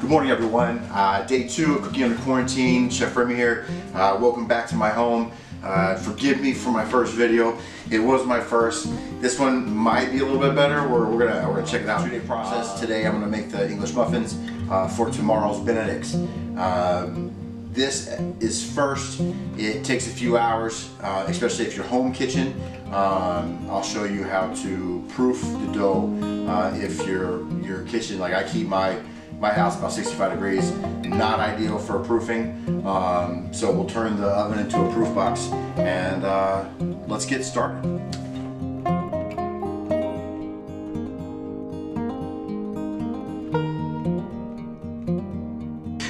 Good morning, everyone. Day 2 of cooking under quarantine. Chef Remy here. Welcome back to my home. Forgive me for my first video. It was my first. This one might be a little bit better. We're gonna check it out. 2-day process. Today I'm gonna make the English muffins for tomorrow's Benedict's. This is first. It takes a few hours, especially if you're home kitchen. I'll show you how to proof the dough if your kitchen, like I keep my house about 65 degrees, not ideal for proofing. So we'll turn the oven into a proof box and let's get started.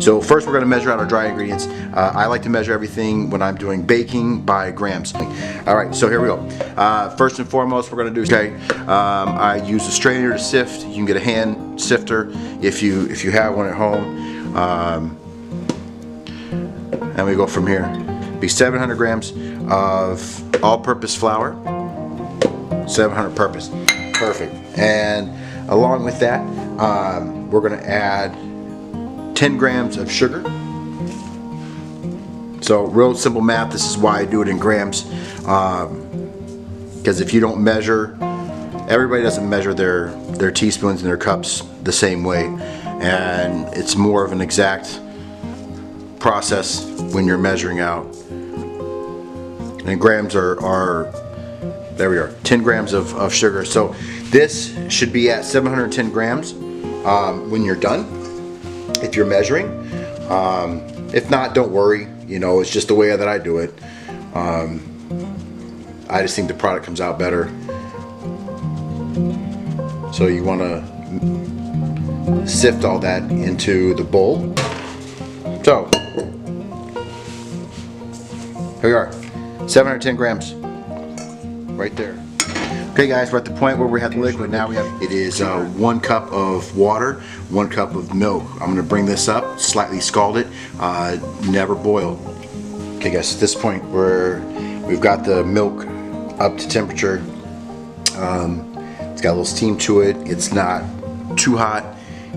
So first we're going to measure out our dry ingredients. I like to measure everything when I'm doing baking by grams. Alright, so here we go. First and foremost we're going to do, I use a strainer to sift. You can get a hand sifter if you have one at home. And we go from here. Be 700 grams of all-purpose flour. 700 purpose. Perfect. And along with that, we're going to add 10 grams of sugar. So real simple math, this is why I do it in grams, because if you don't measure, everybody doesn't measure their teaspoons and their cups the same way, and it's more of an exact process when you're measuring out. And grams are there we are, 10 grams of sugar. So this should be at 710 grams when you're done, if you're measuring. If not, don't worry, you know, it's just the way that I do it. I just think the product comes out better. So you want to sift all that into the bowl. So here we are, 710 grams right there. Okay guys, we're at the point where we have the liquid. Now it is 1 cup of water, 1 cup of milk. I'm going to bring this up, slightly scald it, never boil. Okay guys, at this point we've got the milk up to temperature. It's got a little steam to it. It's not too hot.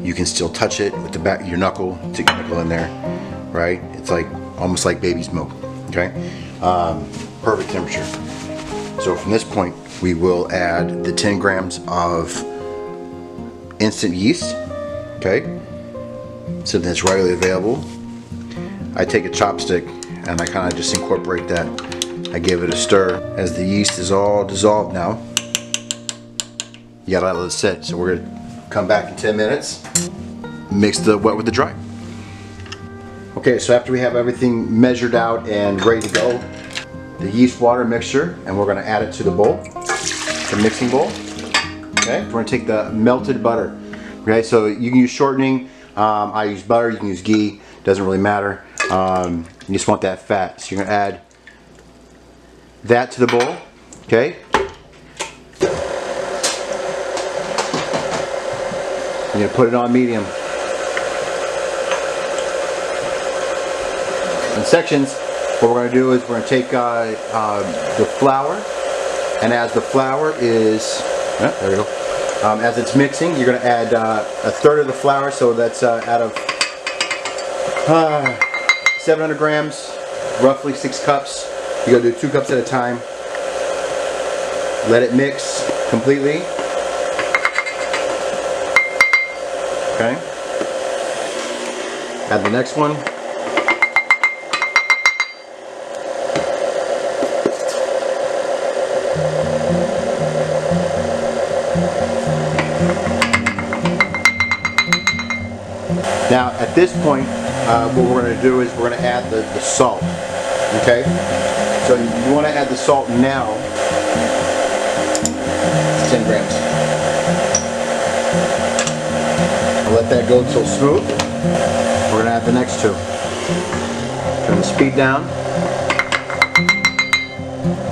You can still touch it with the back of your knuckle. Stick your knuckle in there, right? It's like almost like baby's milk. Okay, perfect temperature. So from this point, we will add the 10 grams of instant yeast, okay? Something that's readily available. I take a chopstick and I kind of just incorporate that. I give it a stir. As the yeast is all dissolved now, you gotta let it sit. So we're gonna come back in 10 minutes, mix the wet with the dry. Okay, so after we have everything measured out and ready to go, the yeast water mixture, and we're going to add it to the bowl, the mixing bowl. Okay, we're going to take the melted butter. Okay, so you can use shortening. I use butter. You can use ghee. Doesn't really matter. You just want that fat. So you're going to add that to the bowl. Okay. You're going to put it on medium. In sections. What we're going to do is we're going to take the flour, and as the flour is, there we go, as it's mixing, you're going to add a third of the flour, so that's out of 700 grams, roughly 6 cups. You're going to do 2 cups at a time. Let it mix completely. Okay. Add the next one. Now at this point, what we're going to do is we're going to add the salt. Okay? So you want to add the salt now. 10 grams. I'll let that go until smooth. We're going to add the next 2. Turn the speed down.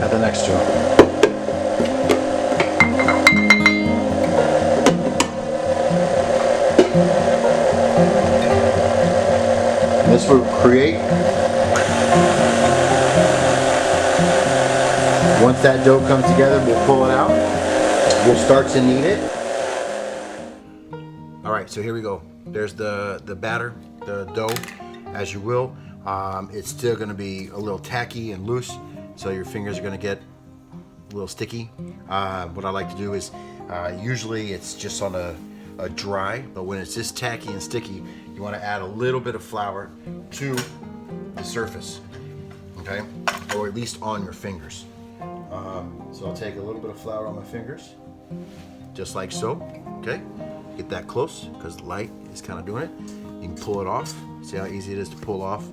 Add the next 2. This will create, once that dough comes together, we'll pull it out. We'll start to knead it. All right, so here we go. there's the batter, the dough, as you will. It's still going to be a little tacky and loose, so your fingers are going to get a little sticky. What I like to do is, usually it's just on a dry, but when it's this tacky and sticky, you want to add a little bit of flour to the surface, okay? Or at least on your fingers. So I'll take a little bit of flour on my fingers, just like so, okay? Get that close, because the light is kind of doing it. You can pull it off. See how easy it is to pull off,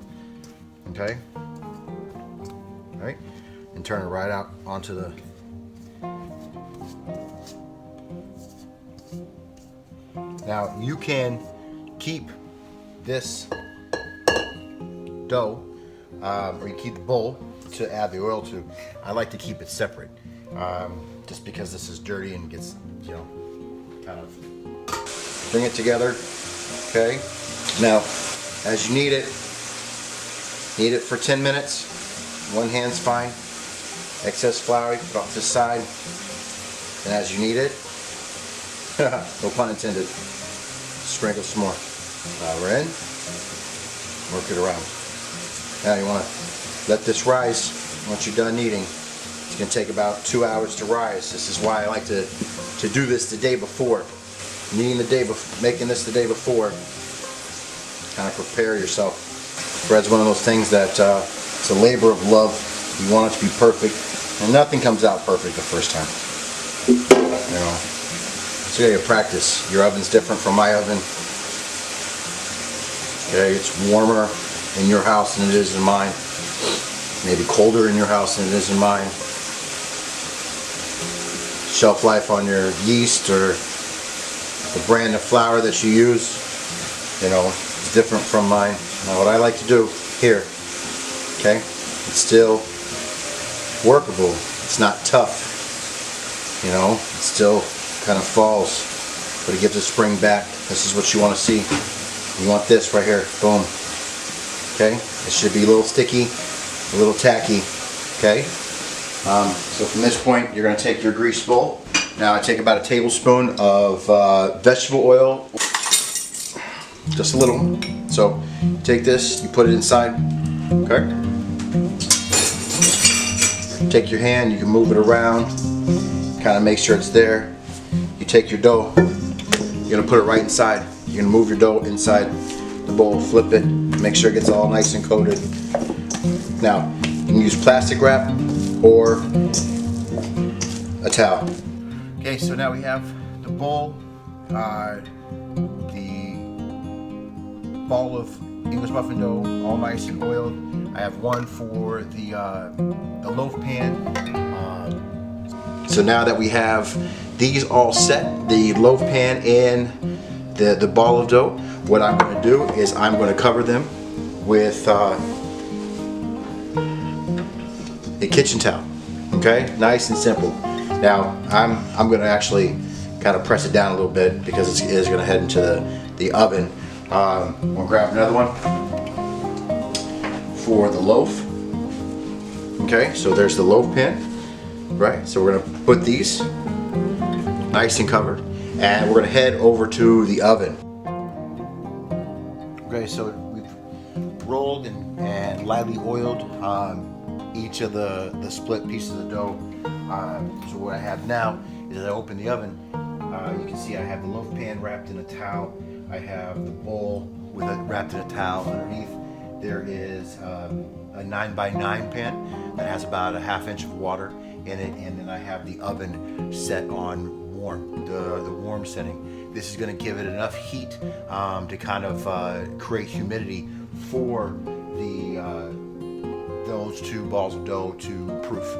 okay? All right, and turn it right out onto the Now you can keep this dough, or you keep the bowl to add the oil to. I like to keep it separate, just because this is dirty and gets, you know, kind of bring it together. Okay. Now, as you knead it for 10 minutes. One hand's fine. Excess flour, you put it off to the side, and as you knead it, no pun intended, sprinkle some more flour in, work it around. Now you want to let this rise. Once you're done kneading, it's going to take about 2 hours to rise. This is why I like to do this the day before. Kneading the day before, making this the day before, kind of prepare yourself. Bread's one of those things that it's a labor of love. You want it to be perfect, and nothing comes out perfect the first time. You know, so you gotta practice. Your oven's different from my oven. Okay, it's warmer in your house than it is in mine. Maybe colder in your house than it is in mine. Shelf life on your yeast or the brand of flour that you use, you know, is different from mine. Now what I like to do here, okay, it's still workable. It's not tough, you know, it still kind of falls, but it gives a spring back. This is what you want to see. You want this right here, boom. Okay, it should be a little sticky, a little tacky, okay? So from this point, you're going to take your grease bowl. Now I take about a tablespoon of vegetable oil, just a little. So take this, you put it inside, okay? Take your hand, you can move it around, kind of make sure it's there. You take your dough, you're going to put it right inside. You're going to move your dough inside the bowl, flip it, make sure it gets all nice and coated. Now, you can use plastic wrap or a towel. Okay, so now we have the bowl, the ball of English muffin dough, all nice and oiled. I have one for the loaf pan. So now that we have these all set, the loaf pan and the ball of dough, what I'm going to do is I'm going to cover them with a kitchen towel. Okay, nice and simple. Now I'm going to actually kind of press it down a little bit because it is going to head into the oven. We'll grab another one for the loaf. Okay, so there's the loaf pan, right? So we're going to put these nice and covered, and we're going to head over to the oven. Okay, so we've rolled and lightly oiled each of the split pieces of dough. So what I have now is I open the oven. You can see I have the loaf pan wrapped in a towel. I have the bowl with it wrapped in a towel underneath. There is a 9x9 pan that has about a ½ inch of water in it, and then I have the oven set on warm, the warm setting. This is going to give it enough heat to kind of create humidity for those two balls of dough to proof.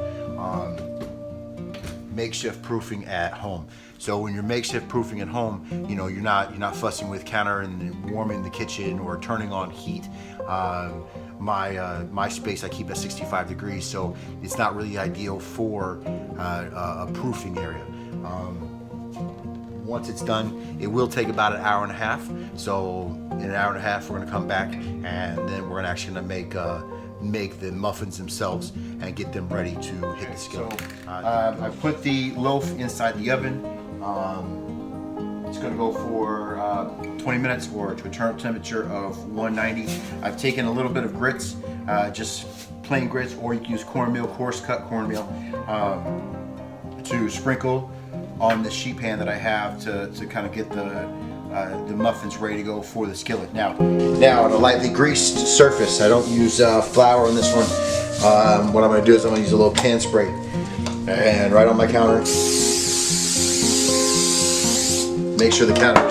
Makeshift proofing at home. So when you're makeshift proofing at home, you know, you're not fussing with counter and warming the kitchen or turning on heat. My space I keep at 65 degrees, so it's not really ideal for a proofing area. Once it's done, it will take about an hour and a half. So in an hour and a half, we're going to come back, and then we're actually going to make the muffins themselves and get them ready to hit the skillet. So I put the loaf inside the oven. It's going to go for 20 minutes or to a turn temperature of 190. I've taken a little bit of grits, just plain grits, or you can use cornmeal, coarse cut cornmeal, to sprinkle on the sheet pan that I have to kind of get the muffins ready to go for the skillet. Now on a lightly greased surface, I don't use flour on this one. What I'm going to do is I'm going to use a little pan spray, and right on my counter, make sure the counter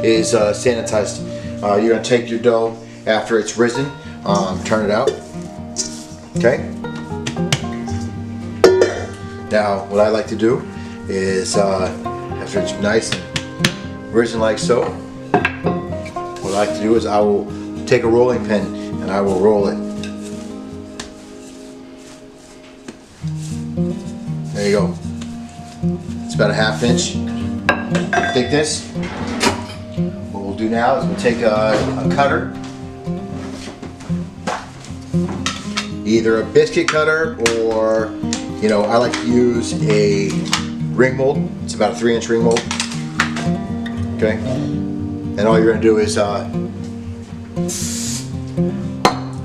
is sanitized. You're going to take your dough after it's risen, turn it out. Okay. Now what I like to do is after it's nice and risen like so, what I like to do is I will take a rolling pin and I will roll it. There you go. It's about a ½ inch thickness. What we'll do now is we'll take a cutter, either a biscuit cutter or, you know, I like to use a ring mold. It's about a 3-inch ring mold. Okay, and all you're going to do is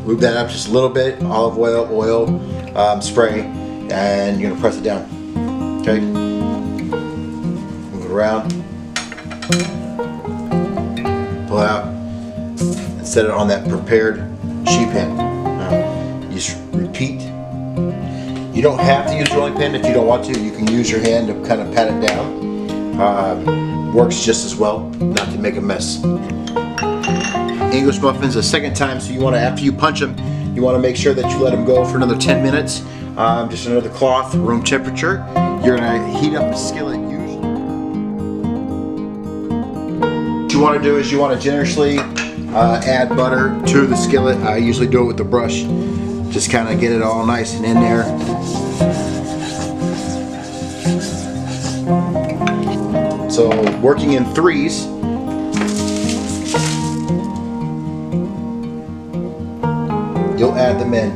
lube that up just a little bit, olive oil, spray, and you're going to press it down. Okay, move it around, pull it out, and set it on that prepared sheet pan. You just repeat. You don't have to use a rolling pin if you don't want to. You can use your hand to kind of pat it down. Works just as well, not to make a mess. English muffins, the second time, so you want to, after you punch them, you want to make sure that you let them go for another 10 minutes. Just another cloth, room temperature. You're going to heat up the skillet usually. What you want to do is you want to generously add butter to the skillet. I usually do it with the brush. Just kind of get it all nice and in there. So working in threes, you'll add them in.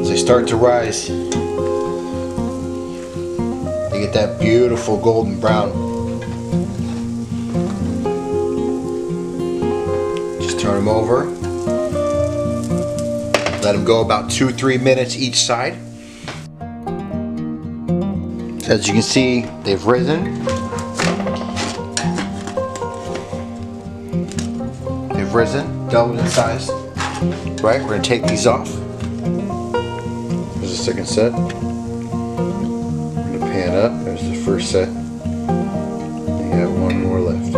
As they start to rise, they get that beautiful golden brown. Turn them over. Let them go about 2-3 minutes each side. As you can see, they've risen. They've risen, doubled in size. Right, we're going to take these off. There's the second set. I'm going to pan up. There's the first set. You have one more left.